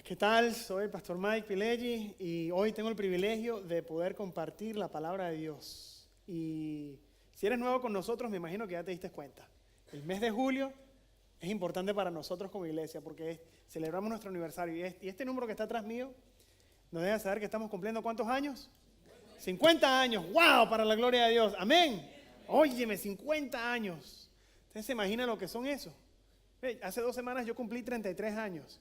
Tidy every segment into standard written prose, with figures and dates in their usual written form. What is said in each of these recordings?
¿Qué tal? Soy el pastor Mike Pileggi y hoy tengo el privilegio de poder compartir la palabra de Dios. Y si eres nuevo con nosotros, me imagino que ya te diste cuenta. El mes de julio es importante para nosotros como iglesia porque celebramos nuestro aniversario. Y este número que está atrás mío nos deja saber que estamos cumpliendo ¿cuántos años? 50 años. ¡Wow! Para la gloria de Dios. Amén. Óyeme, 50 años. ¿Ustedes se imaginan lo que son eso? Hace 2 semanas yo cumplí 33 años.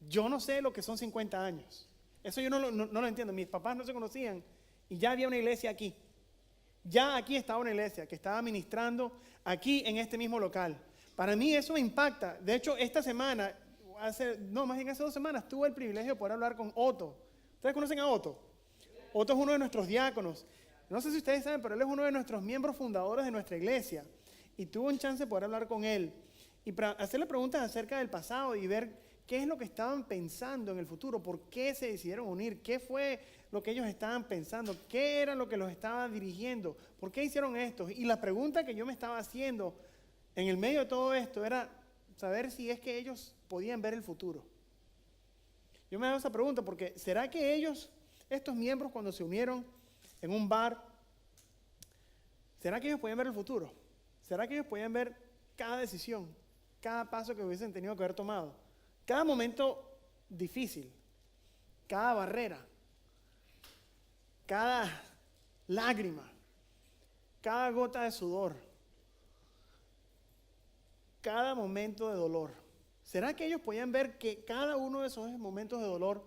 Yo no sé lo que son 50 años. Eso yo no lo entiendo. Mis papás no se conocían y ya había una iglesia aquí. Ya aquí estaba una iglesia que estaba ministrando aquí en este mismo local. Para mí eso me impacta. De hecho, esta semana, hace 2 semanas, tuve el privilegio de poder hablar con Otto. ¿Ustedes conocen a Otto? Otto es uno de nuestros diáconos. No sé si ustedes saben, pero él es uno de nuestros miembros fundadores de nuestra iglesia. Y tuve un chance de poder hablar con él y para hacerle preguntas acerca del pasado y ver qué es lo que estaban pensando en el futuro, por qué se decidieron unir, qué fue lo que ellos estaban pensando, qué era lo que los estaba dirigiendo, por qué hicieron esto. Y la pregunta que yo me estaba haciendo en el medio de todo esto era saber si es que ellos podían ver el futuro. Yo me hago esa pregunta porque ¿será que ellos, estos miembros cuando se unieron en un bar, será que ellos podían ver el futuro? ¿Será que ellos podían ver cada decisión, cada paso que hubiesen tenido que haber tomado? Cada momento difícil, cada barrera, cada lágrima, cada gota de sudor, cada momento de dolor. ¿Será que ellos podían ver que cada uno de esos momentos de dolor,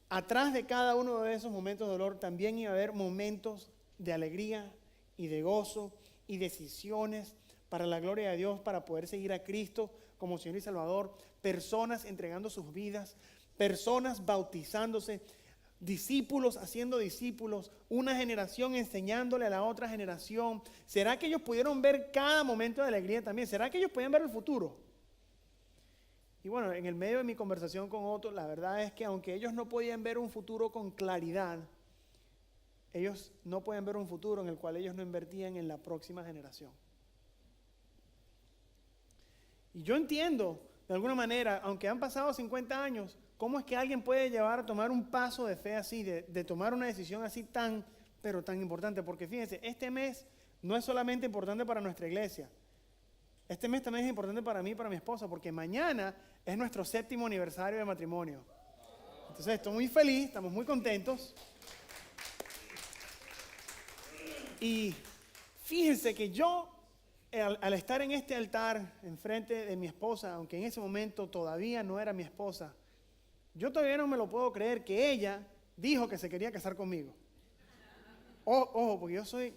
atrás de cada uno de esos momentos de dolor, también iba a haber momentos de alegría y de gozo y decisiones para la gloria de Dios, para poder seguir a Cristo como Señor y Salvador, personas entregando sus vidas, personas bautizándose, discípulos haciendo discípulos, una generación enseñándole a la otra generación? ¿Será que ellos pudieron ver cada momento de alegría también? ¿Será que ellos podían ver el futuro? Y bueno, en el medio de mi conversación con Otto, la verdad es que aunque ellos no podían ver un futuro con claridad, ellos no pueden ver un futuro en el cual ellos no invertían en la próxima generación. Y yo entiendo, de alguna manera, aunque han pasado 50 años, cómo es que alguien puede llevar a tomar un paso de fe así, de tomar una decisión así pero tan importante. Porque fíjense, este mes no es solamente importante para nuestra iglesia. Este mes también es importante para mí y para mi esposa, porque mañana es nuestro 7º aniversario de matrimonio. Entonces estoy muy feliz, estamos muy contentos. Y fíjense que yo, al estar en este altar, enfrente de mi esposa, aunque en ese momento todavía no era mi esposa, yo todavía no me lo puedo creer que ella dijo que se quería casar conmigo. Ojo, porque yo soy,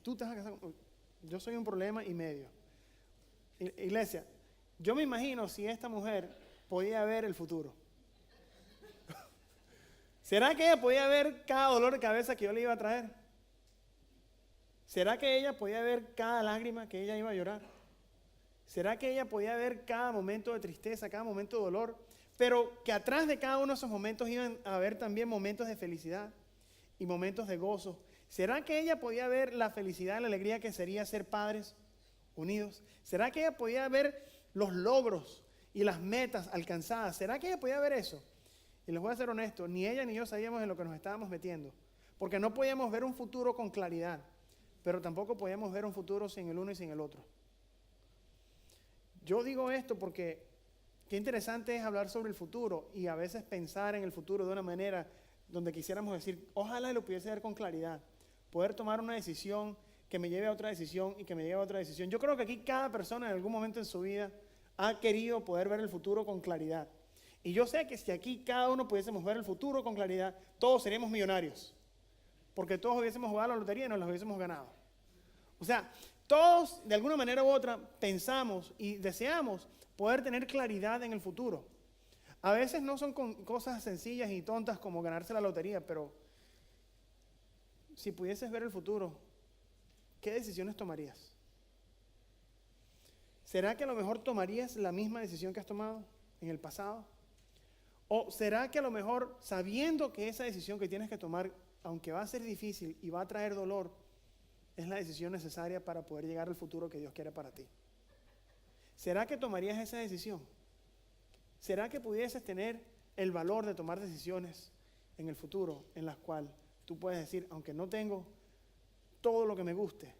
tú te vas a casar conmigo. Yo soy un problema y medio. Iglesia, yo me imagino si esta mujer podía ver el futuro. ¿Será que ella podía ver cada dolor de cabeza que yo le iba a traer? ¿Será que ella podía ver cada lágrima que ella iba a llorar? ¿Será que ella podía ver cada momento de tristeza, cada momento de dolor? Pero que atrás de cada uno de esos momentos iban a haber también momentos de felicidad y momentos de gozo. ¿Será que ella podía ver la felicidad y la alegría que sería ser padres unidos? ¿Será que ella podía ver los logros y las metas alcanzadas? ¿Será que ella podía ver eso? Y les voy a ser honesto, ni ella ni yo sabíamos en lo que nos estábamos metiendo, porque no podíamos ver un futuro con claridad, pero tampoco podíamos ver un futuro sin el uno y sin el otro. Yo digo esto porque qué interesante es hablar sobre el futuro y a veces pensar en el futuro de una manera donde quisiéramos decir, ojalá lo pudiese ver con claridad, poder tomar una decisión que me lleve a otra decisión y que me lleve a otra decisión. Yo creo que aquí cada persona en algún momento en su vida ha querido poder ver el futuro con claridad. Y yo sé que si aquí cada uno pudiésemos ver el futuro con claridad, todos seríamos millonarios, porque todos hubiésemos jugado a la lotería y nos la hubiésemos ganado. O sea, todos de alguna manera u otra pensamos y deseamos poder tener claridad en el futuro. A veces no son con cosas sencillas y tontas como ganarse la lotería, pero si pudieses ver el futuro, ¿qué decisiones tomarías? ¿Será que a lo mejor tomarías la misma decisión que has tomado en el pasado? ¿O será que a lo mejor, sabiendo que esa decisión que tienes que tomar, aunque va a ser difícil y va a traer dolor, es la decisión necesaria para poder llegar al futuro que Dios quiere para ti? ¿Será que tomarías esa decisión? ¿será que pudieses tener el valor de tomar decisiones en el futuro en las cuales tú puedes decir, aunque no tengo todo lo que me guste,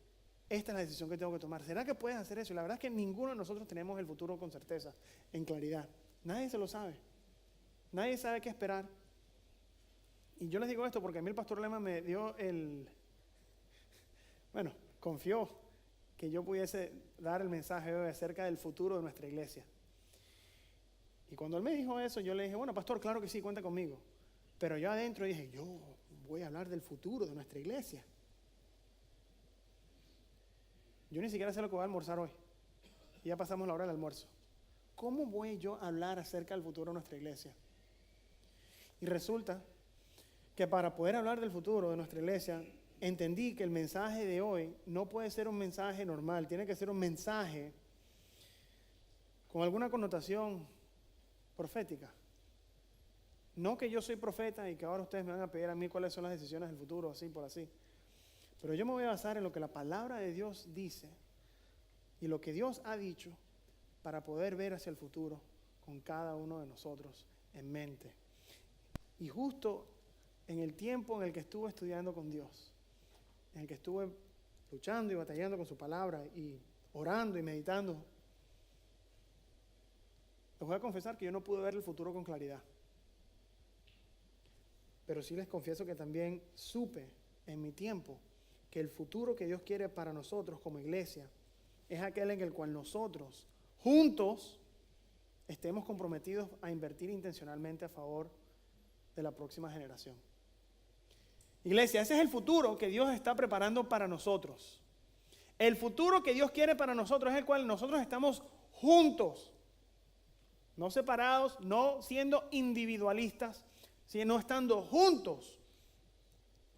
esta es la decisión que tengo que tomar? ¿Será que puedes hacer eso? Y la verdad es que ninguno de nosotros tenemos el futuro con certeza, en claridad. Nadie se lo sabe. Nadie sabe qué esperar. Y yo les digo esto porque a mí el pastor Lema me dio confió que yo pudiese dar el mensaje hoy acerca del futuro de nuestra iglesia. Y cuando él me dijo eso, yo le dije, bueno, pastor, claro que sí, cuenta conmigo. Pero yo adentro dije, yo voy a hablar del futuro de nuestra iglesia. Yo ni siquiera sé lo que voy a almorzar hoy. Y ya pasamos la hora del almuerzo. ¿Cómo voy yo a hablar acerca del futuro de nuestra iglesia? Y resulta que para poder hablar del futuro de nuestra iglesia, entendí que el mensaje de hoy no puede ser un mensaje normal, tiene que ser un mensaje con alguna connotación profética. No que yo soy profeta y que ahora ustedes me van a pedir a mí cuáles son las decisiones del futuro, así por así. Pero yo me voy a basar en lo que la palabra de Dios dice y lo que Dios ha dicho para poder ver hacia el futuro con cada uno de nosotros en mente. Y justo en el tiempo en el que estuve estudiando con Dios, en el que estuve luchando y batallando con su palabra y orando y meditando, les voy a confesar que yo no pude ver el futuro con claridad. Pero sí les confieso que también supe en mi tiempo que el futuro que Dios quiere para nosotros como iglesia es aquel en el cual nosotros, juntos, estemos comprometidos a invertir intencionalmente a favor de la próxima generación. Iglesia, ese es el futuro que Dios está preparando para nosotros. El futuro que Dios quiere para nosotros es el cual nosotros estamos juntos, no separados, no siendo individualistas, sino estando juntos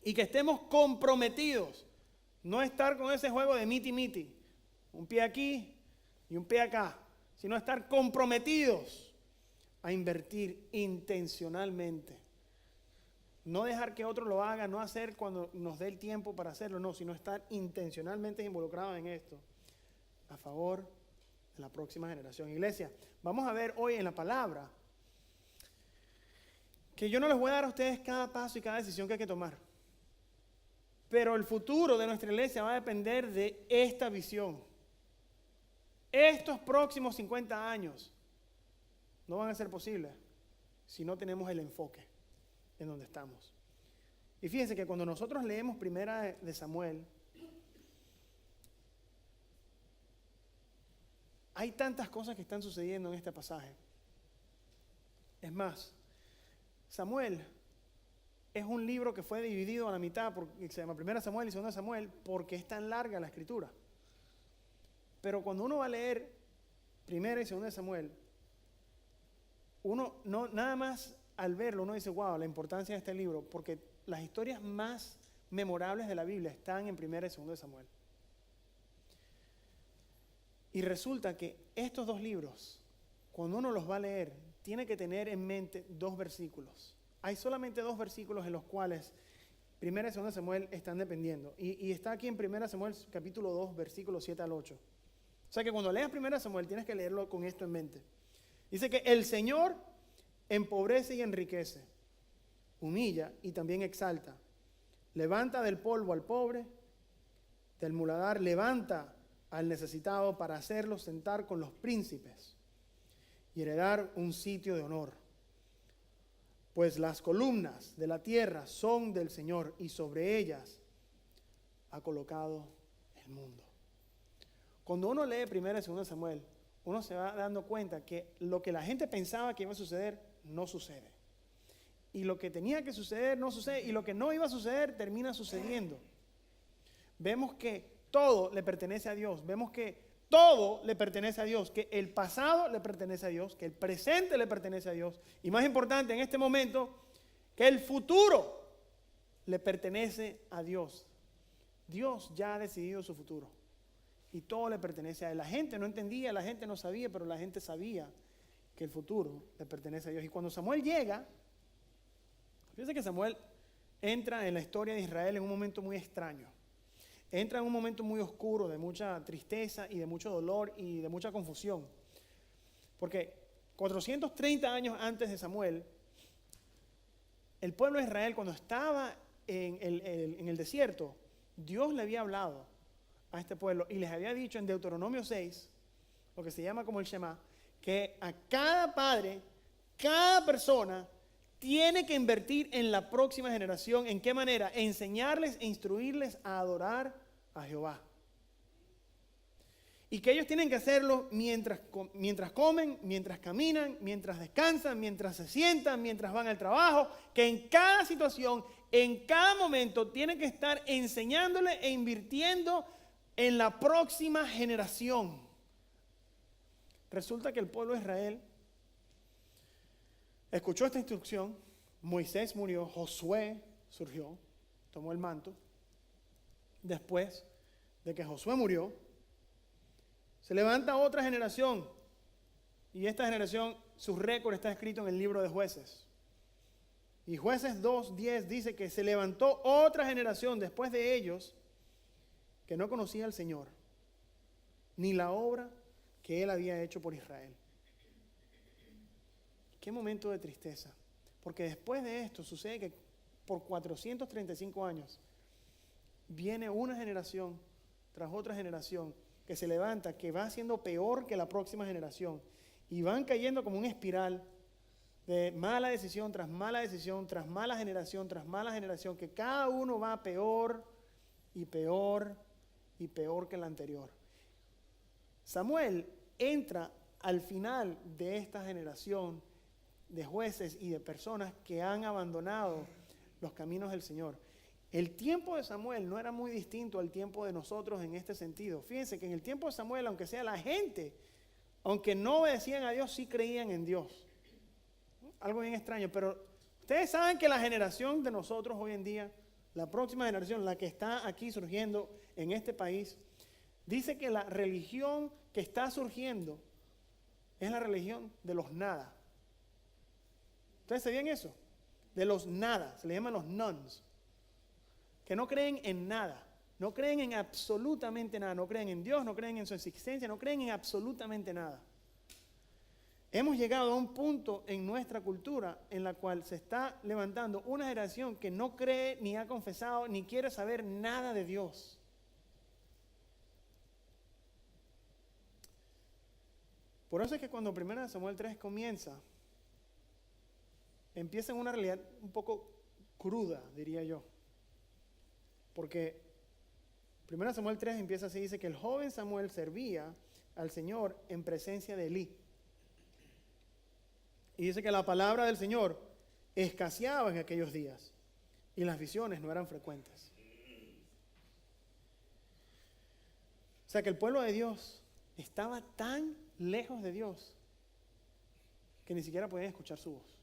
y que estemos comprometidos. No estar con ese juego de miti-miti, un pie aquí y un pie acá, sino estar comprometidos a invertir intencionalmente. No dejar que otro lo haga, no hacer cuando nos dé el tiempo para hacerlo, no, sino estar intencionalmente involucrados en esto a favor de la próxima generación. Iglesia, vamos a ver hoy en la palabra que yo no les voy a dar a ustedes cada paso y cada decisión que hay que tomar. Pero el futuro de nuestra iglesia va a depender de esta visión. Estos próximos 50 años no van a ser posibles si no tenemos el enfoque en donde estamos. Y fíjense que cuando nosotros leemos Primera de Samuel, hay tantas cosas que están sucediendo en este pasaje. Es más, Samuel es un libro que fue dividido a la mitad, porque se llama Primera Samuel y Segunda Samuel, porque es tan larga la escritura. Pero cuando uno va a leer Primera y Segunda Samuel, uno no, nada más al verlo, uno dice, wow, la importancia de este libro, porque las historias más memorables de la Biblia están en Primera y Segunda Samuel. Y resulta que estos dos libros, cuando uno los va a leer, tiene que tener en mente dos versículos. Hay solamente dos versículos en los cuales Primera y Segunda Samuel están dependiendo. Y está aquí en Primera Samuel capítulo 2, versículos 7 al 8. O sea que cuando leas Primera Samuel tienes que leerlo con esto en mente. Dice que el Señor empobrece y enriquece, humilla y también exalta. Levanta del polvo al pobre, del muladar levanta al necesitado para hacerlo sentar con los príncipes y heredar un sitio de honor. Pues las columnas de la tierra son del Señor y sobre ellas ha colocado el mundo. Cuando uno lee Primera y Segunda Samuel, uno se va dando cuenta que lo que la gente pensaba que iba a suceder, no sucede. Y lo que tenía que suceder, no sucede. Y lo que no iba a suceder, termina sucediendo. Vemos que todo le pertenece a Dios. Vemos que todo le pertenece a Dios. Que el pasado le pertenece a Dios. Que el presente le pertenece a Dios. Y más importante en este momento, que el futuro le pertenece a Dios. Dios ya ha decidido su futuro. Y todo le pertenece a Él. La gente no entendía, la gente no sabía, pero la gente sabía que el futuro le pertenece a Dios. Y cuando Samuel llega, fíjense que Samuel entra en la historia de Israel en un momento muy extraño. Entra en un momento muy oscuro, de mucha tristeza y de mucho dolor y de mucha confusión. Porque 430 años antes de Samuel, el pueblo de Israel, cuando estaba en el desierto, Dios le había hablado a este pueblo y les había dicho en Deuteronomio 6, lo que se llama como el Shema, que a cada padre, cada persona tiene que invertir en la próxima generación. ¿En qué manera? Enseñarles e instruirles a adorar a Jehová. Y que ellos tienen que hacerlo mientras comen, mientras caminan, mientras descansan, mientras se sientan, mientras van al trabajo, que en cada situación, en cada momento, tienen que estar enseñándole e invirtiendo en la próxima generación. Resulta que el pueblo de Israel escuchó esta instrucción, Moisés murió, Josué surgió, tomó el manto. Después de que Josué murió, se levanta otra generación, y esta generación, su récord está escrito en el libro de Jueces. Y Jueces 2:10 dice que se levantó otra generación después de ellos que no conocía al Señor, ni la obra que Él había hecho por Israel. Qué momento de tristeza, porque después de esto sucede que por 435 años viene una generación tras otra generación que se levanta, que va siendo peor que la próxima generación, y van cayendo como una espiral de mala decisión tras mala decisión, tras mala generación, tras mala generación, que cada uno va peor y peor y peor que el anterior. Samuel entra al final de esta generación de jueces y de personas que han abandonado los caminos del Señor. El tiempo de Samuel no era muy distinto al tiempo de nosotros en este sentido. Fíjense que en el tiempo de Samuel, aunque sea la gente, aunque no obedecían a Dios, sí creían en Dios. Algo bien extraño, pero ustedes saben que la generación de nosotros hoy en día, la próxima generación, la que está aquí surgiendo en este país, dice que la religión que está surgiendo es la religión de los nada. ¿Ustedes sabían eso? De los nada, se les llaman los nones. Que no creen en nada, no creen en absolutamente nada, no creen en Dios, no creen en su existencia, no creen en absolutamente nada. Hemos llegado a un punto en nuestra cultura en la cual se está levantando una generación que no cree, ni ha confesado, ni quiere saber nada de Dios. Por eso es que cuando 1 Samuel 3 comienza, empieza en una realidad un poco cruda, diría yo. Porque 1 Samuel 3 empieza así, dice que el joven Samuel servía al Señor en presencia de Elí. Y dice que la palabra del Señor escaseaba en aquellos días y las visiones no eran frecuentes. O sea que el pueblo de Dios estaba tan lejos de Dios que ni siquiera podían escuchar su voz.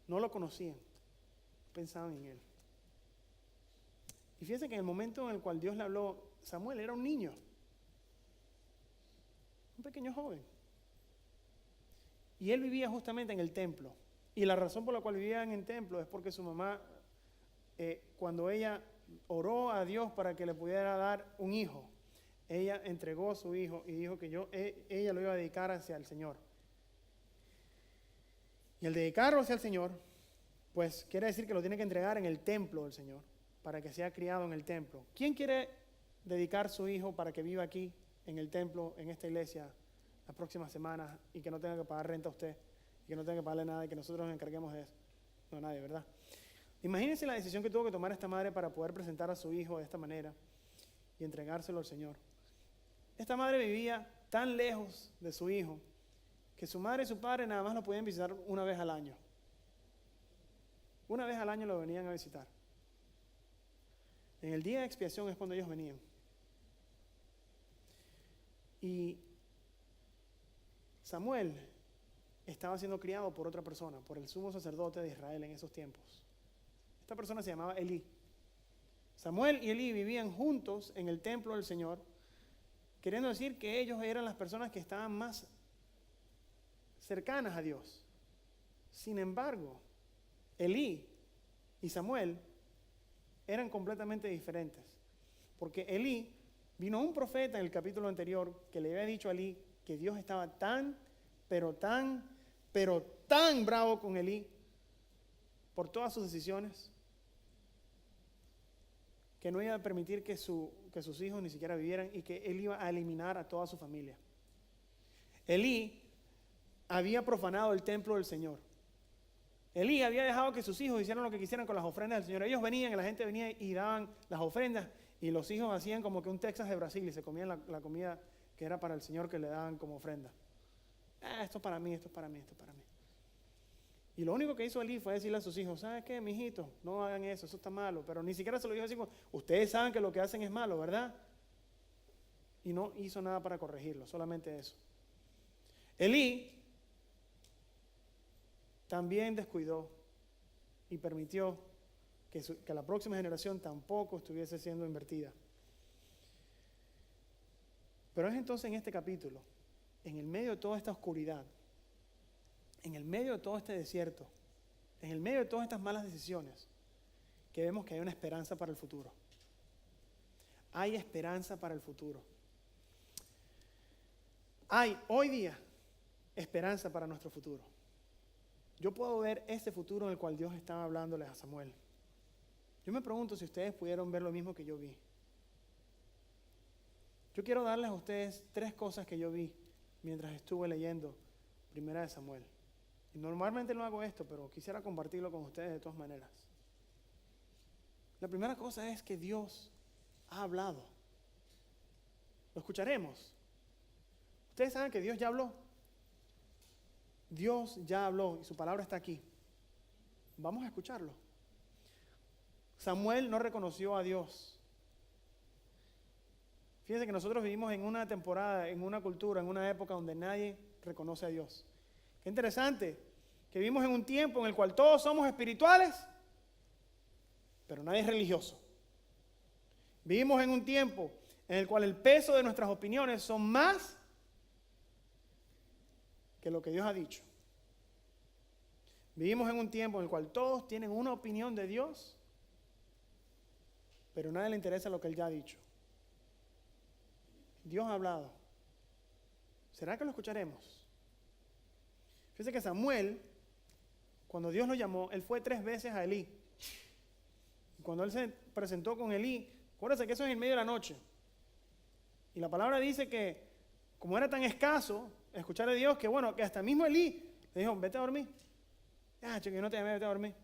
No lo conocían, pensaban en Él. Y fíjense que en el momento en el cual Dios le habló, Samuel era un niño, un pequeño joven. Y él vivía justamente en el templo. Y la razón por la cual vivía en el templo es porque su mamá, cuando ella oró a Dios para que le pudiera dar un hijo, ella entregó a su hijo y dijo que ella lo iba a dedicar hacia el Señor. Y el dedicarlo hacia el Señor, pues quiere decir que lo tiene que entregar en el templo del Señor, para que sea criado en el templo. ¿Quién quiere dedicar su hijo para que viva aquí, en el templo, en esta iglesia, las próximas semanas, y que no tenga que pagar renta a usted, y que no tenga que pagarle nada, y que nosotros nos encarguemos de eso? No, nadie, ¿verdad? Imagínense la decisión que tuvo que tomar esta madre para poder presentar a su hijo de esta manera y entregárselo al Señor. Esta madre vivía tan lejos de su hijo que su madre y su padre nada más lo podían visitar una vez al año. Una vez al año lo venían a visitar. En el día de expiación es cuando ellos venían. Y Samuel estaba siendo criado por otra persona, por el sumo sacerdote de Israel en esos tiempos. Esta persona se llamaba Elí. Samuel y Elí vivían juntos en el templo del Señor, queriendo decir que ellos eran las personas que estaban más cercanas a Dios. Sin embargo, Elí y Samuel eran completamente diferentes, porque Elí, vino un profeta en el capítulo anterior que le había dicho a Elí que Dios estaba tan, pero tan pero tan bravo con Elí por todas sus decisiones, que no iba a permitir que sus hijos ni siquiera vivieran y que él iba a eliminar a toda su familia. Elí había profanado el templo del Señor. Elí había dejado que sus hijos hicieran lo que quisieran con las ofrendas del Señor. Ellos venían, y la gente venía y daban las ofrendas, y los hijos hacían como que un Texas de Brasil y se comían la comida que era para el Señor, que le daban como ofrenda. Esto es para mí, esto es para mí, esto es para mí. Y lo único que hizo Elí fue decirle a sus hijos: ¿sabes qué, mijitos? No hagan eso está malo. Pero ni siquiera se lo dijo así como: ustedes saben que lo que hacen es malo, ¿verdad? Y no hizo nada para corregirlo, solamente eso. Elí también descuidó y permitió que la próxima generación tampoco estuviese siendo invertida. Pero es entonces en este capítulo, en el medio de toda esta oscuridad, en el medio de todo este desierto, en el medio de todas estas malas decisiones, que vemos que hay una esperanza para el futuro. Hay esperanza para el futuro. Hay hoy día esperanza para nuestro futuro. Yo puedo ver ese futuro en el cual Dios estaba hablándoles a Samuel. Yo me pregunto si ustedes pudieron ver lo mismo que yo vi. Yo quiero darles a ustedes 3 cosas que yo vi mientras estuve leyendo Primera de Samuel. Y normalmente no hago esto, pero quisiera compartirlo con ustedes de todas maneras. La primera cosa es que Dios ha hablado. Lo escucharemos. Ustedes saben que Dios ya habló. Dios ya habló y su palabra está aquí. Vamos a escucharlo. Samuel no reconoció a Dios. Fíjense que nosotros vivimos en una temporada, en una cultura, en una época donde nadie reconoce a Dios. Qué interesante que vivimos en un tiempo en el cual todos somos espirituales, pero nadie es religioso. Vivimos en un tiempo en el cual el peso de nuestras opiniones son más que lo que Dios ha dicho. Vivimos en un tiempo en el cual todos tienen una opinión de Dios, pero a nadie le interesa lo que Él ya ha dicho. Dios ha hablado. ¿Será que lo escucharemos? Fíjense que Samuel, cuando Dios lo llamó, él fue 3 veces a Elí. Y cuando él se presentó con Elí, acuérdense que eso es en medio de la noche. Y la palabra dice que, como era tan escaso escuchar a Dios, que bueno, que hasta mismo Elí le dijo: vete a dormir. Que yo no te llamé, vete a dormir.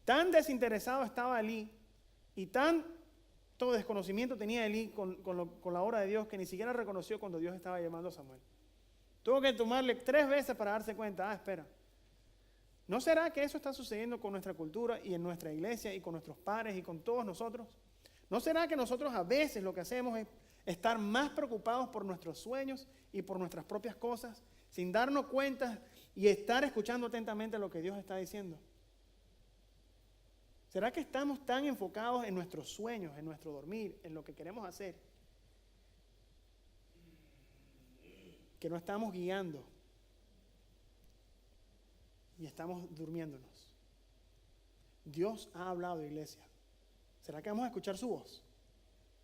Tan desinteresado estaba Elí y tanto desconocimiento tenía Elí con la obra de Dios, que ni siquiera reconoció cuando Dios estaba llamando a Samuel. Tuvo que tomarle 3 veces para darse cuenta: espera, ¿no será que eso está sucediendo con nuestra cultura y en nuestra iglesia y con nuestros padres y con todos nosotros? ¿No será que nosotros a veces lo que hacemos es estar más preocupados por nuestros sueños y por nuestras propias cosas, sin darnos cuenta y estar escuchando atentamente lo que Dios está diciendo? ¿Será que estamos tan enfocados en nuestros sueños, en nuestro dormir, en lo que queremos hacer, que no estamos guiando y estamos durmiéndonos? Dios ha hablado, iglesia. ¿Será que vamos a escuchar su voz?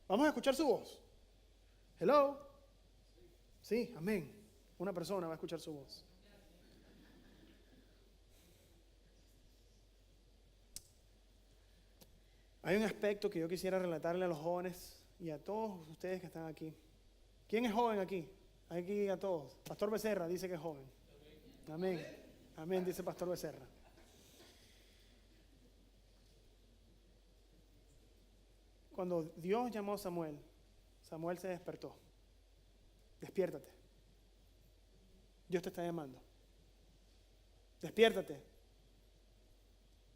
¿Vamos a escuchar su voz? Hello. Sí, amén. Una persona va a escuchar su voz. Hay un aspecto que yo quisiera relatarle a los jóvenes y a todos ustedes que están aquí. ¿Quién es joven aquí? Aquí a todos. Pastor Becerra dice que es joven. Amén. Amén, dice Pastor Becerra. Cuando Dios llamó a Samuel, Samuel se despertó. Despiértate. Dios te está llamando. Despiértate.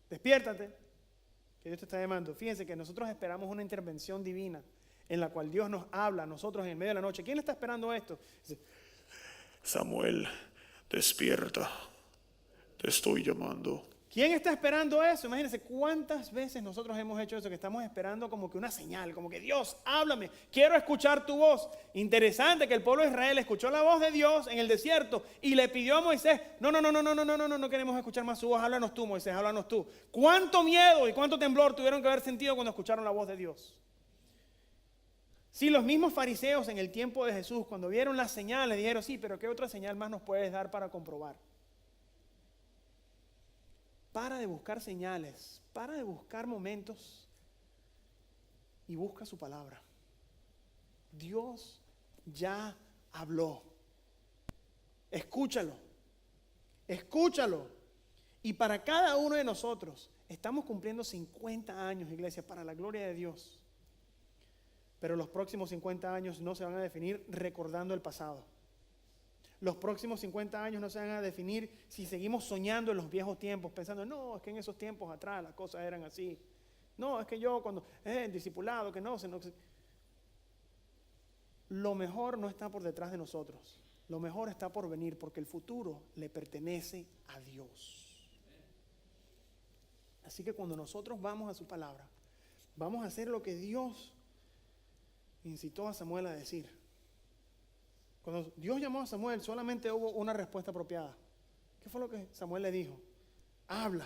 Despiértate. Que Dios te está llamando. Fíjense que nosotros esperamos una intervención divina en la cual Dios nos habla a nosotros en medio de la noche. ¿Quién está esperando esto? Dice: Samuel, despierta. Te estoy llamando. ¿Quién está esperando eso? Imagínense cuántas veces nosotros hemos hecho eso, que estamos esperando como que una señal, como que Dios, háblame, quiero escuchar tu voz. Interesante que el pueblo de Israel escuchó la voz de Dios en el desierto y le pidió a Moisés: no queremos escuchar más su voz, háblanos tú, Moisés, háblanos tú. ¿Cuánto miedo y cuánto temblor tuvieron que haber sentido cuando escucharon la voz de Dios? Si los mismos fariseos en el tiempo de Jesús, cuando vieron las señales, dijeron, sí, pero ¿qué otra señal más nos puedes dar para comprobar? Para de buscar señales, para de buscar momentos y busca su palabra. Dios ya habló. Escúchalo. Escúchalo. Y para cada uno de nosotros, estamos cumpliendo 50 años, iglesia, para la gloria de Dios. Pero los próximos 50 años no se van a definir recordando el pasado. Los próximos 50 años no se van a definir si seguimos soñando en los viejos tiempos, pensando, no, es que en esos tiempos atrás las cosas eran así. No, es que yo cuando, discipulado, que no. Lo mejor no está por detrás de nosotros. Lo mejor está por venir, porque el futuro le pertenece a Dios. Así que cuando nosotros vamos a su palabra, vamos a hacer lo que Dios incitó a Samuel a decir. Cuando Dios llamó a Samuel, solamente hubo una respuesta apropiada. ¿Qué fue lo que Samuel le dijo? Habla,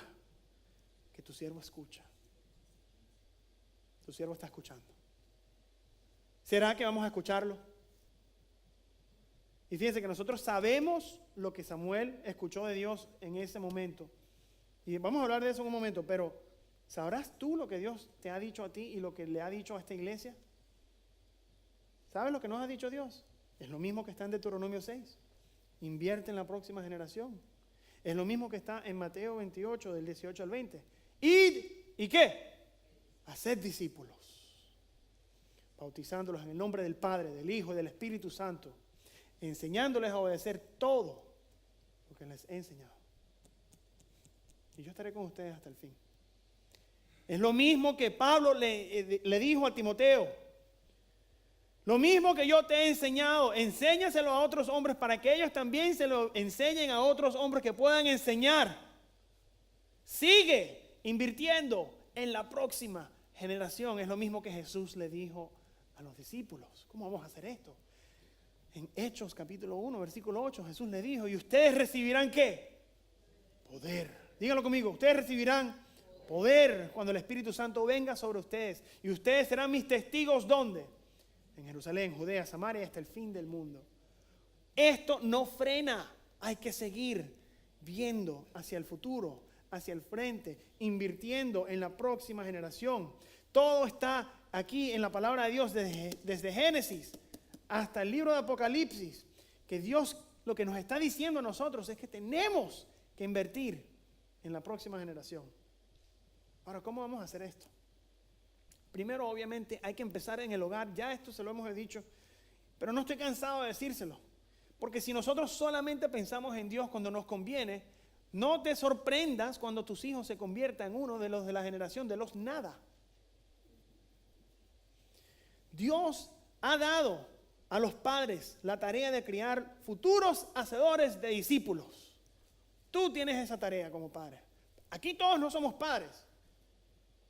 que tu siervo escucha. Tu siervo está escuchando. ¿Será que vamos a escucharlo? Y fíjense que nosotros sabemos lo que Samuel escuchó de Dios en ese momento. Y vamos a hablar de eso en un momento, pero ¿sabrás tú lo que Dios te ha dicho a ti y lo que le ha dicho a esta iglesia? ¿Sabes lo que nos ha dicho Dios? Es lo mismo que está en Deuteronomio 6. Invierte en la próxima generación. Es lo mismo que está en Mateo 28, del 18 al 20. Id, ¿y qué? Haced discípulos, bautizándolos en el nombre del Padre, del Hijo y del Espíritu Santo, enseñándoles a obedecer todo lo que les he enseñado. Y yo estaré con ustedes hasta el fin. Es lo mismo que Pablo le dijo a Timoteo. Lo mismo que yo te he enseñado, enséñaselo a otros hombres para que ellos también se lo enseñen a otros hombres que puedan enseñar. Sigue invirtiendo en la próxima generación. Es lo mismo que Jesús le dijo a los discípulos. ¿Cómo vamos a hacer esto? En Hechos capítulo 1, versículo 8, Jesús le dijo, ¿y ustedes recibirán qué? Poder. Díganlo conmigo, ustedes recibirán poder cuando el Espíritu Santo venga sobre ustedes. Y ustedes serán mis testigos, ¿dónde? En Jerusalén, Judea, Samaria, hasta el fin del mundo. Esto no frena. Hay que seguir viendo hacia el futuro, hacia el frente, invirtiendo en la próxima generación. Todo está aquí en la palabra de Dios desde Génesis hasta el libro de Apocalipsis. Que Dios lo que nos está diciendo a nosotros es que tenemos que invertir en la próxima generación. Ahora, ¿cómo vamos a hacer esto? Primero, obviamente, hay que empezar en el hogar. Ya esto se lo hemos dicho, pero no estoy cansado de decírselo. Porque si nosotros solamente pensamos en Dios cuando nos conviene, no te sorprendas cuando tus hijos se conviertan en uno de los de la generación de los nada. Dios ha dado a los padres la tarea de criar futuros hacedores de discípulos. Tú tienes esa tarea como padre. Aquí todos no somos padres.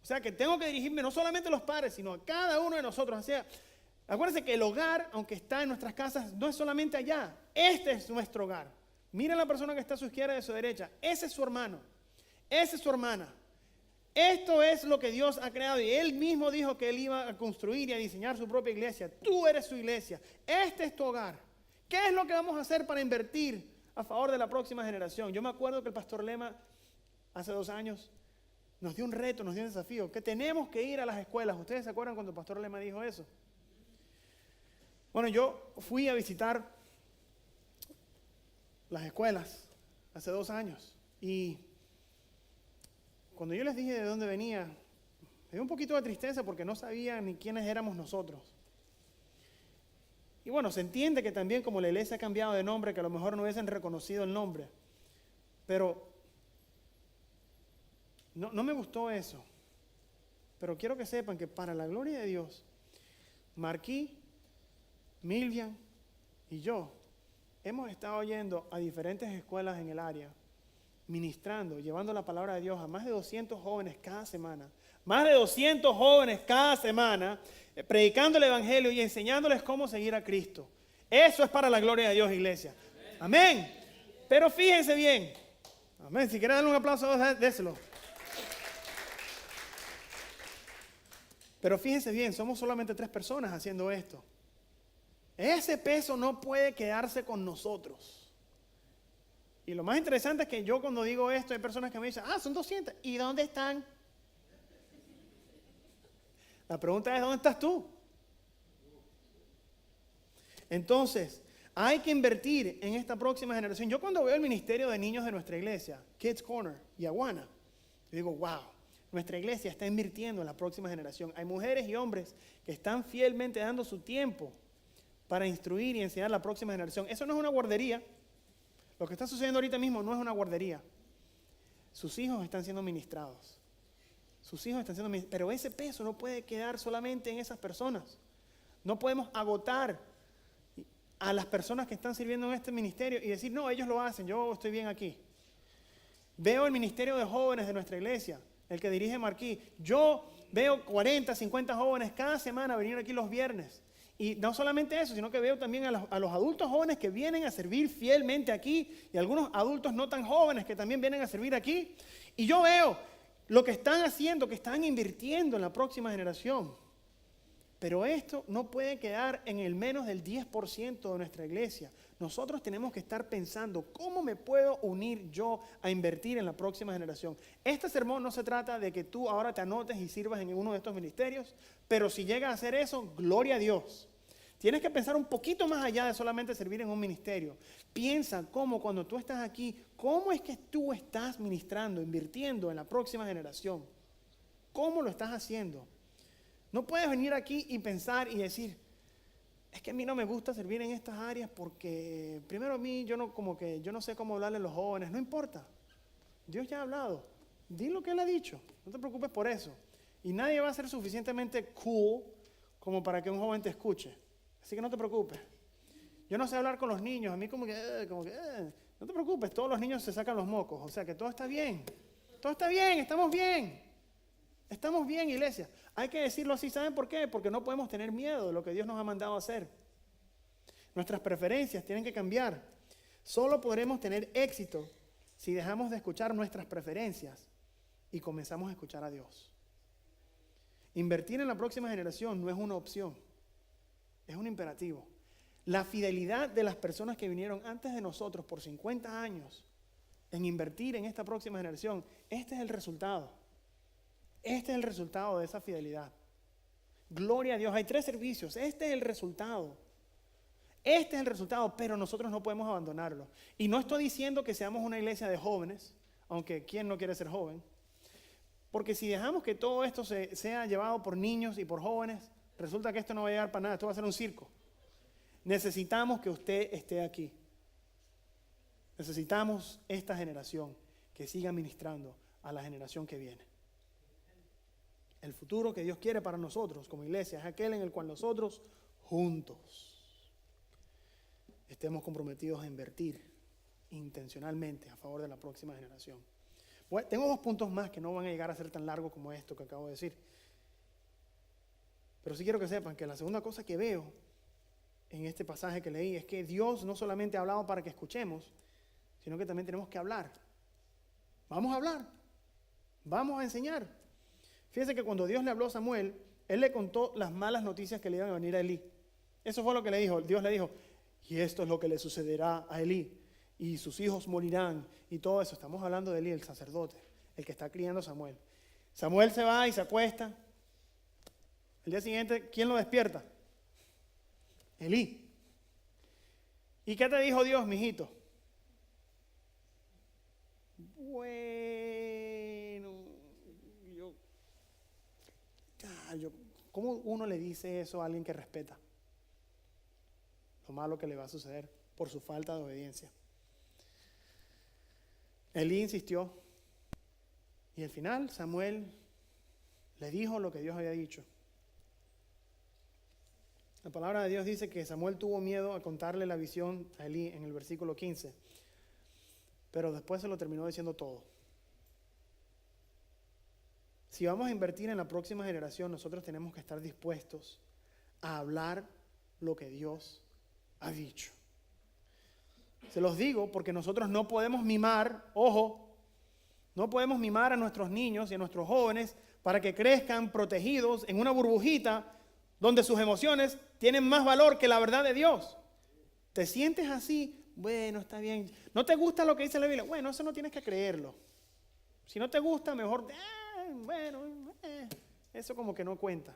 O sea que tengo que dirigirme no solamente a los padres, sino a cada uno de nosotros. O sea, acuérdense que el hogar, aunque está en nuestras casas, no es solamente allá. Este es nuestro hogar. Miren la persona que está a su izquierda y a su derecha. Ese es su hermano. Esa es su hermana. Esto es lo que Dios ha creado. Y Él mismo dijo que Él iba a construir y a diseñar su propia iglesia. Tú eres su iglesia. Este es tu hogar. ¿Qué es lo que vamos a hacer para invertir a favor de la próxima generación? Yo me acuerdo que el pastor Lema, hace 2 años, nos dio un reto, nos dio un desafío, que tenemos que ir a las escuelas. ¿Ustedes se acuerdan cuando el pastor Lema dijo eso? Bueno, yo fui a visitar las escuelas hace 2 años y cuando yo les dije de dónde venía, me dio un poquito de tristeza porque no sabían ni quiénes éramos nosotros. Y bueno, se entiende que también como la iglesia ha cambiado de nombre, que a lo mejor no hubiesen reconocido el nombre, pero no me gustó eso. Pero quiero que sepan que para la gloria de Dios, Marquí, Milvian y yo hemos estado yendo a diferentes escuelas en el área, ministrando, llevando la palabra de Dios a más de 200 jóvenes cada semana. Más de 200 jóvenes cada semana, predicando el evangelio y enseñándoles cómo seguir a Cristo. Eso es para la gloria de Dios, iglesia. Amén. Pero fíjense bien. Amén. Si quieren darle un aplauso, déselo. Pero fíjense bien, somos solamente 3 personas haciendo esto. Ese peso no puede quedarse con nosotros. Y lo más interesante es que yo cuando digo esto, hay personas que me dicen, son 200. ¿Y dónde están? La pregunta es, ¿dónde estás tú? Entonces, hay que invertir en esta próxima generación. Yo cuando veo el ministerio de niños de nuestra iglesia, Kids Corner y Aguana, yo digo, wow, nuestra iglesia está invirtiendo en la próxima generación. Hay mujeres y hombres que están fielmente dando su tiempo para instruir y enseñar a la próxima generación. Eso no es una guardería. Lo que está sucediendo ahorita mismo no es una guardería. Sus hijos están siendo ministrados. Pero ese peso no puede quedar solamente en esas personas. No podemos agotar a las personas que están sirviendo en este ministerio y decir, no, ellos lo hacen, yo estoy bien aquí. Veo el ministerio de jóvenes de nuestra iglesia, el que dirige Marquí. Yo veo 40, 50 jóvenes cada semana venir aquí los viernes. Y no solamente eso, sino que veo también a los adultos jóvenes que vienen a servir fielmente aquí y algunos adultos no tan jóvenes que también vienen a servir aquí. Y yo veo lo que están haciendo, que están invirtiendo en la próxima generación. Pero esto no puede quedar en el menos del 10% de nuestra iglesia. Nosotros tenemos que estar pensando, ¿cómo me puedo unir yo a invertir en la próxima generación? Este sermón no se trata de que tú ahora te anotes y sirvas en uno de estos ministerios, pero si llegas a hacer eso, gloria a Dios. Tienes que pensar un poquito más allá de solamente servir en un ministerio. Piensa cómo cuando tú estás aquí, ¿cómo es que tú estás ministrando, invirtiendo en la próxima generación? ¿Cómo lo estás haciendo? No puedes venir aquí y pensar y decir, es que a mí no me gusta servir en estas áreas porque primero a mí yo no sé cómo hablarle a los jóvenes. No importa. Dios ya ha hablado. Di lo que Él ha dicho. No te preocupes por eso. Y nadie va a ser suficientemente cool como para que un joven te escuche. Así que no te preocupes. Yo no sé hablar con los niños. A mí no te preocupes. Todos los niños se sacan los mocos. O sea que todo está bien. Todo está bien. Estamos bien. Estamos bien, iglesia. Hay que decirlo así. ¿Saben por qué? Porque no podemos tener miedo de lo que Dios nos ha mandado a hacer. Nuestras preferencias tienen que cambiar. Solo podremos tener éxito si dejamos de escuchar nuestras preferencias y comenzamos a escuchar a Dios. Invertir en la próxima generación no es una opción, es un imperativo. La fidelidad de las personas que vinieron antes de nosotros por 50 años en invertir en esta próxima generación, este es el resultado. Este es el resultado de esa fidelidad. Gloria a Dios. Hay 3 servicios. Este es el resultado. Este es el resultado, pero nosotros no podemos abandonarlo. Y no estoy diciendo que seamos una iglesia de jóvenes, aunque ¿quién no quiere ser joven? Porque si dejamos que todo esto sea llevado por niños y por jóvenes, resulta que esto no va a llegar para nada. Esto va a ser un circo. Necesitamos que usted esté aquí. Necesitamos esta generación que siga ministrando a la generación que viene. El futuro que Dios quiere para nosotros como iglesia es aquel en el cual nosotros juntos estemos comprometidos a invertir intencionalmente a favor de la próxima generación. Bueno, tengo 2 puntos más que no van a llegar a ser tan largos como esto que acabo de decir. Pero sí quiero que sepan que la segunda cosa que veo en este pasaje que leí es que Dios no solamente ha hablado para que escuchemos, sino que también tenemos que hablar. Vamos a hablar. Vamos a enseñar. Fíjense que cuando Dios le habló a Samuel, Él le contó las malas noticias que le iban a venir a Elí. Eso fue lo que le dijo. Dios le dijo, y esto es lo que le sucederá a Elí. Y sus hijos morirán. Y todo eso. Estamos hablando de Elí, el sacerdote, el que está criando a Samuel. Samuel se va y se acuesta. El día siguiente, ¿quién lo despierta? Elí. ¿Y qué te dijo Dios, mijito? ¿Cómo uno le dice eso a alguien que respeta? Lo malo que le va a suceder por su falta de obediencia. Elí insistió y al final Samuel le dijo lo que Dios había dicho. La palabra de Dios dice que Samuel tuvo miedo a contarle la visión a Elí en el versículo 15, pero después se lo terminó diciendo todo. Si vamos a invertir en la próxima generación, nosotros tenemos que estar dispuestos a hablar lo que Dios ha dicho. Se los digo porque nosotros no podemos mimar, ojo, No podemos mimar a nuestros niños y a nuestros jóvenes para que crezcan protegidos en una burbujita donde sus emociones tienen más valor que la verdad de Dios. ¿Te sientes así? Bueno, está bien. ¿No te gusta lo que dice la Biblia? Bueno, eso no tienes que creerlo. Si no te gusta, mejor, eso como que no cuenta.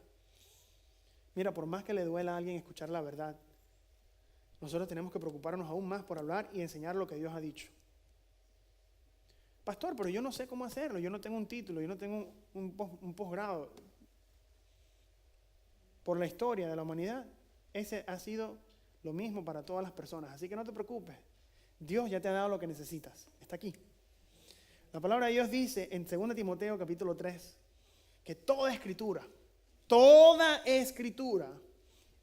Mira, por más que le duela a alguien escuchar la verdad, nosotros tenemos que preocuparnos aún más por hablar y enseñar lo que Dios ha dicho. Pastor, pero yo no sé cómo hacerlo, yo no tengo un título, yo no tengo un posgrado. Por la historia de la humanidad, ese ha sido lo mismo para todas las personas. Así que no te preocupes, Dios ya te ha dado lo que necesitas, está aquí. La palabra de Dios dice en 2 Timoteo capítulo 3, que toda escritura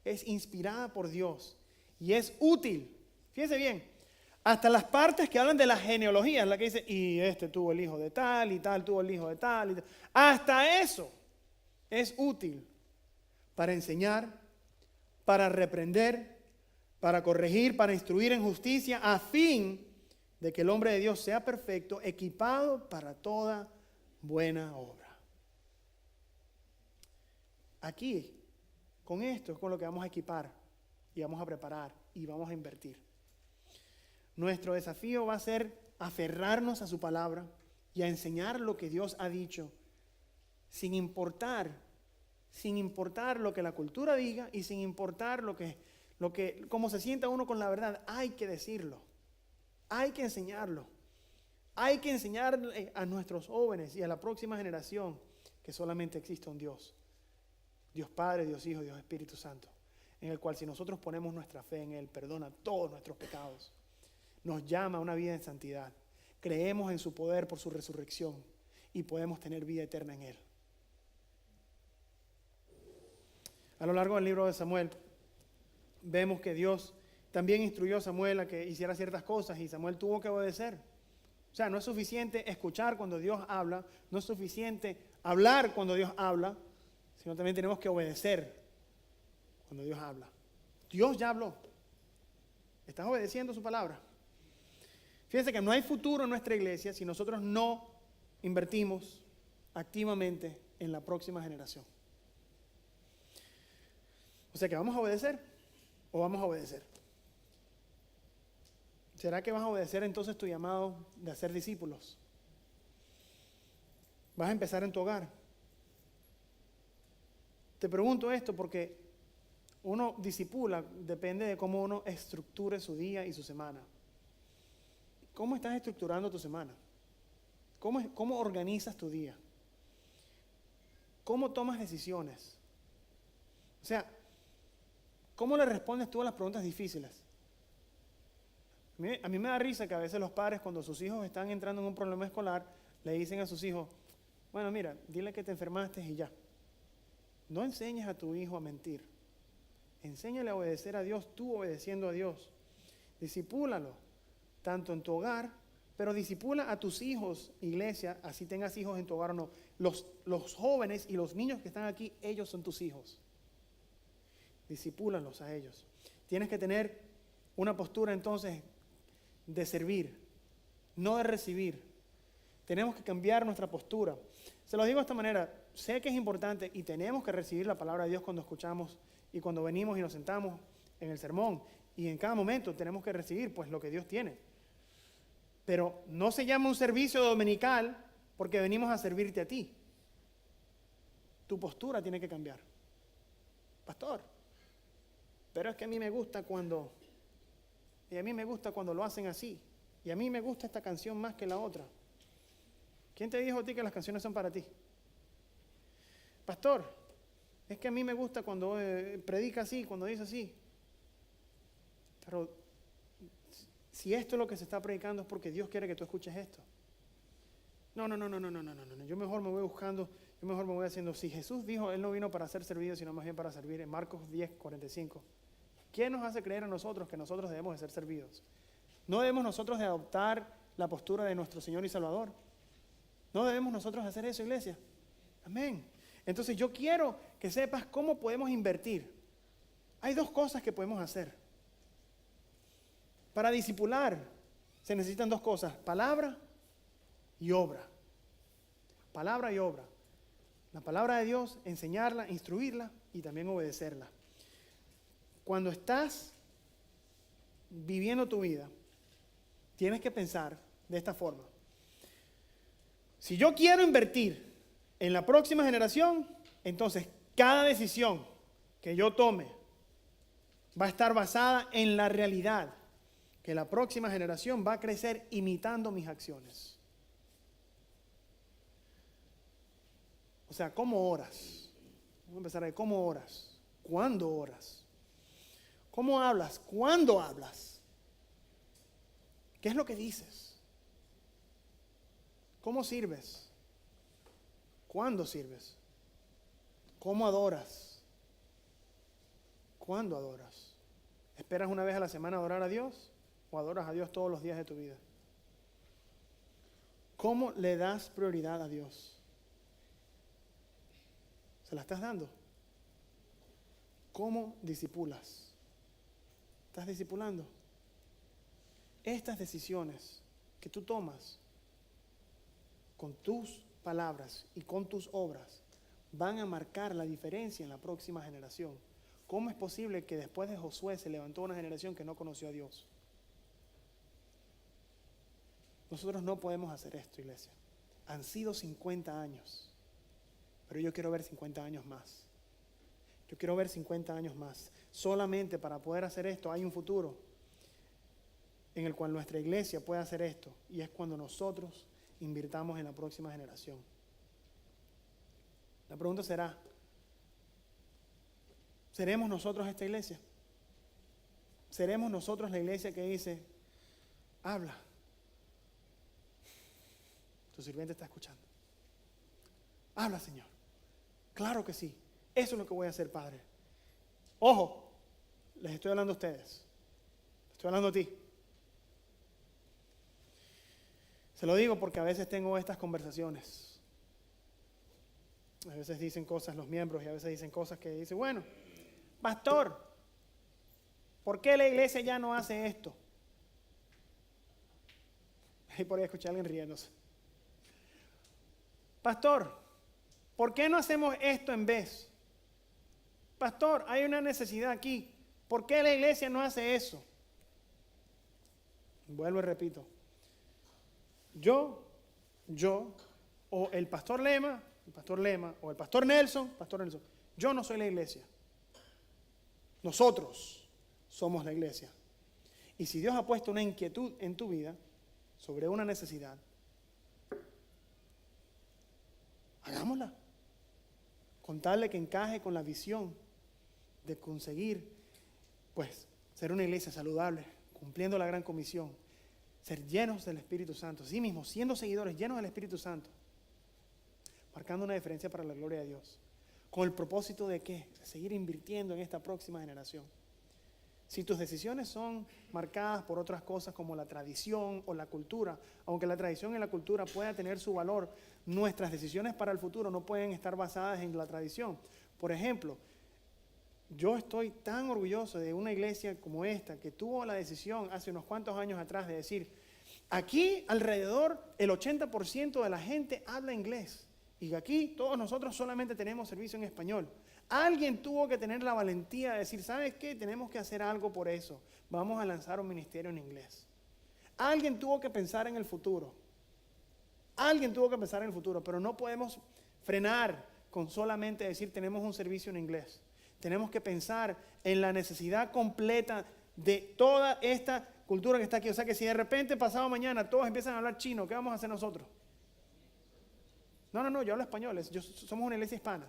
es inspirada por Dios y es útil. Fíjense bien. Hasta las partes que hablan de la genealogía, la que dice, y este tuvo el hijo de tal, y tal tuvo el hijo de tal, y tal. Hasta eso es útil para enseñar, para reprender, para corregir, para instruir en justicia, a fin de que el hombre de Dios sea perfecto, equipado para toda buena obra. Aquí, con esto es con lo que vamos a equipar, y vamos a preparar, y vamos a invertir. Nuestro desafío va a ser aferrarnos a su palabra y a enseñar lo que Dios ha dicho, sin importar lo que la cultura diga y sin importar cómo se sienta uno con la verdad. Hay que decirlo, hay que enseñarlo, hay que enseñar a nuestros jóvenes y a la próxima generación que solamente existe un Dios, Dios Padre, Dios Hijo, Dios Espíritu Santo, en el cual si nosotros ponemos nuestra fe en Él, perdona todos nuestros pecados. Nos llama a una vida en santidad. Creemos en su poder por su resurrección y podemos tener vida eterna en Él. A lo largo del libro de Samuel, vemos que Dios también instruyó a Samuel a que hiciera ciertas cosas y Samuel tuvo que obedecer. O sea, no es suficiente escuchar cuando Dios habla, no es suficiente hablar cuando Dios habla, sino también tenemos que obedecer cuando Dios habla. Dios ya habló. ¿Estás obedeciendo su palabra? Fíjense que no hay futuro en nuestra iglesia si nosotros no invertimos activamente en la próxima generación. O sea que ¿vamos a obedecer o vamos a obedecer? ¿Será que vas a obedecer entonces tu llamado de hacer discípulos? ¿Vas a empezar en tu hogar? Te pregunto esto porque uno discipula, depende de cómo uno estructure su día y su semana. ¿Cómo estás estructurando tu semana? ¿Cómo organizas tu día? ¿Cómo tomas decisiones? O sea, ¿cómo le respondes tú a las preguntas difíciles? A mí me da risa que a veces los padres, cuando sus hijos están entrando en un problema escolar, le dicen a sus hijos, bueno, mira, dile que te enfermaste y ya. No enseñes a tu hijo a mentir. Enséñale a obedecer a Dios, tú obedeciendo a Dios. Discipúlalo, tanto en tu hogar, pero discipula a tus hijos, iglesia, así tengas hijos en tu hogar o no. Los jóvenes y los niños que están aquí, ellos son tus hijos. Discipúlalos a ellos. Tienes que tener una postura entonces de servir, no de recibir. Tenemos que cambiar nuestra postura. Se lo digo de esta manera, sé que es importante y tenemos que recibir la palabra de Dios cuando escuchamos y cuando venimos y nos sentamos en el sermón. Y en cada momento tenemos que recibir pues lo que Dios tiene. Pero no se llama un servicio dominical porque venimos a servirte a ti. Tu postura tiene que cambiar. Pastor, pero es que a mí me gusta cuando lo hacen así. Y a mí me gusta esta canción más que la otra. ¿Quién te dijo a ti que las canciones son para ti? Pastor, es que a mí me gusta cuando predica así, cuando dice así. Pero si esto es lo que se está predicando es porque Dios quiere que tú escuches esto. No. Yo mejor me voy buscando, yo mejor me voy haciendo. Si Jesús dijo, Él no vino para ser servido, sino más bien para servir, en Marcos 10:45. ¿Quién nos hace creer a nosotros que nosotros debemos de ser servidos? ¿No debemos nosotros de adoptar la postura de nuestro Señor y Salvador? ¿No debemos nosotros hacer eso, iglesia? Amén. Entonces yo quiero que sepas cómo podemos invertir. Hay dos cosas que podemos hacer. Para discipular se necesitan dos cosas, palabra y obra. palabra y obra. La palabra de Dios, enseñarla, instruirla y también obedecerla. Cuando estás viviendo tu vida, tienes que pensar de esta forma. Si yo quiero invertir en la próxima generación, entonces cada decisión que yo tome va a estar basada en la realidad que la próxima generación va a crecer imitando mis acciones. O sea, ¿cómo oras? Vamos a empezar ahí. ¿Cómo oras? ¿Cuándo oras? ¿Cómo hablas? ¿Cuándo hablas? ¿Qué es lo que dices? ¿Cómo sirves? ¿Cuándo sirves? ¿Cómo adoras? ¿Cuándo adoras? ¿Esperas una vez a la semana adorar a Dios o adoras a Dios todos los días de tu vida? ¿Cómo le das prioridad a Dios? ¿Se la estás dando? ¿Cómo discipulas? ¿Estás discipulando? Estas decisiones que tú tomas con tus palabras y con tus obras van a marcar la diferencia en la próxima generación. ¿Cómo es posible que después de Josué se levantó una generación que no conoció a Dios? Nosotros no podemos hacer esto, iglesia. Han sido 50 años, pero yo quiero ver 50 años más. Yo quiero ver 50 años más. Solamente para poder hacer esto hay un futuro en el cual nuestra iglesia puede hacer esto, y es cuando nosotros invirtamos en la próxima generación. La pregunta será, ¿seremos nosotros esta iglesia? ¿Seremos nosotros la iglesia que dice, habla? Tu sirviente está escuchando. Habla, Señor. Claro que sí. Eso es lo que voy a hacer, Padre. Ojo, les estoy hablando a ustedes. Estoy hablando a ti. Se lo digo porque a veces tengo estas conversaciones. A veces dicen cosas los miembros y a veces dicen cosas que dicen, bueno, pastor, ¿por qué la iglesia ya no hace esto? Y por ahí escuché a alguien riéndose. Pastor, ¿por qué no hacemos esto en vez? Pastor, hay una necesidad aquí. ¿Por qué la iglesia no hace eso? Vuelvo y repito. Yo, o el pastor Lema, o el pastor Nelson, yo no soy la iglesia. Nosotros somos la iglesia. Y si Dios ha puesto una inquietud en tu vida sobre una necesidad, hagámosla. Con tal de que encaje con la visión de conseguir, pues, ser una iglesia saludable, cumpliendo la gran comisión, ser llenos del Espíritu Santo, sí mismos, siendo seguidores llenos del Espíritu Santo, marcando una diferencia para la gloria de Dios. ¿Con el propósito de qué? De seguir invirtiendo en esta próxima generación. Si tus decisiones son marcadas por otras cosas como la tradición o la cultura, aunque la tradición y la cultura pueda tener su valor, nuestras decisiones para el futuro no pueden estar basadas en la tradición. Por ejemplo, yo estoy tan orgulloso de una iglesia como esta que tuvo la decisión hace unos cuantos años atrás de decir, aquí alrededor el 80% de la gente habla inglés y aquí todos nosotros solamente tenemos servicio en español. Alguien tuvo que tener la valentía de decir, ¿sabes qué? Tenemos que hacer algo por eso. Vamos a lanzar un ministerio en inglés. Alguien tuvo que pensar en el futuro. Alguien tuvo que pensar en el futuro, pero no podemos frenar con solamente decir tenemos un servicio en inglés. Tenemos que pensar en la necesidad completa de toda esta cultura que está aquí. O sea que si de repente pasado mañana todos empiezan a hablar chino, ¿qué vamos a hacer nosotros? No, yo hablo español. Somos una iglesia hispana.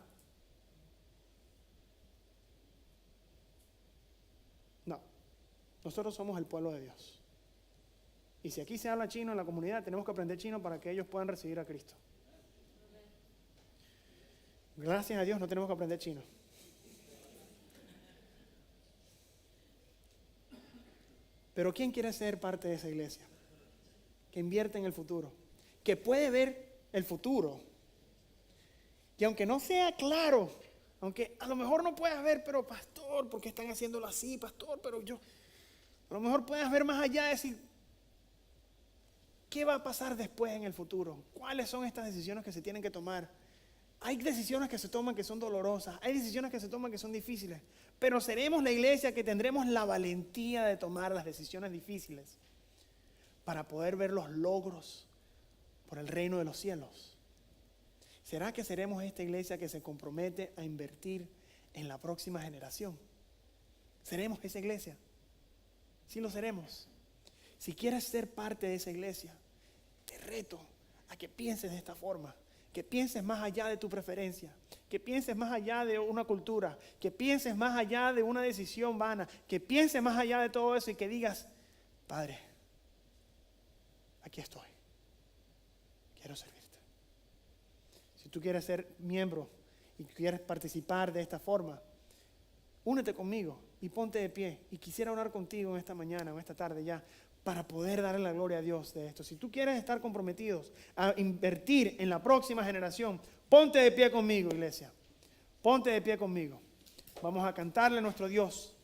No, nosotros somos el pueblo de Dios. Y si aquí se habla chino en la comunidad, tenemos que aprender chino para que ellos puedan recibir a Cristo. Gracias a Dios no tenemos que aprender chino. Pero ¿quién quiere ser parte de esa iglesia? Que invierte en el futuro, que puede ver el futuro. Y aunque no sea claro, aunque a lo mejor no puedas ver, pero pastor, ¿por qué están haciéndolo así, pastor? Pero yo, a lo mejor puedas ver más allá y decir, ¿Qué va a pasar después en el futuro? ¿Cuáles son estas decisiones que se tienen que tomar? Hay decisiones que se toman que son dolorosas, hay decisiones que se toman que son difíciles, pero seremos la iglesia que tendremos la valentía de tomar las decisiones difíciles para poder ver los logros por el reino de los cielos. ¿Será que seremos esta iglesia que se compromete a invertir en la próxima generación? ¿Seremos esa iglesia? Sí lo seremos. Si quieres ser parte de esa iglesia, te reto a que pienses de esta forma. Que pienses más allá de tu preferencia, que pienses más allá de una cultura, que pienses más allá de una decisión vana, que pienses más allá de todo eso y que digas, Padre, aquí estoy, quiero servirte. Si tú quieres ser miembro y quieres participar de esta forma, únete conmigo y ponte de pie. Y quisiera orar contigo en esta mañana o en esta tarde ya, para poder darle la gloria a Dios de esto. Si tú quieres estar comprometidos a invertir en la próxima generación, ponte de pie conmigo, iglesia. Ponte de pie conmigo. Vamos a cantarle a nuestro Dios.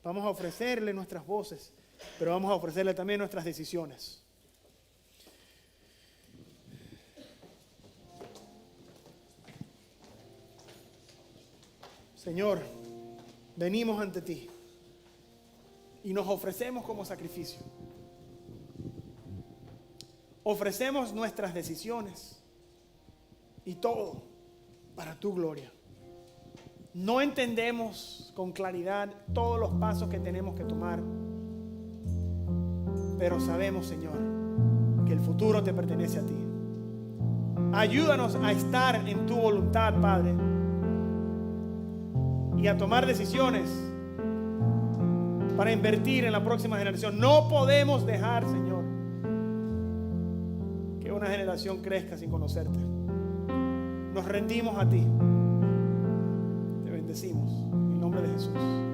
Vamos a ofrecerle nuestras voces, pero vamos a ofrecerle también nuestras decisiones. Señor, venimos ante ti y nos ofrecemos como sacrificio. Ofrecemos nuestras decisiones y todo para tu gloria. No entendemos con claridad todos los pasos que tenemos que tomar, pero sabemos, Señor, que el futuro te pertenece a ti. Ayúdanos a estar en tu voluntad, Padre, y a tomar decisiones para invertir en la próxima generación. No podemos dejar, Señor, que una generación crezca sin conocerte. Nos rendimos a ti. Te bendecimos en nombre de Jesús.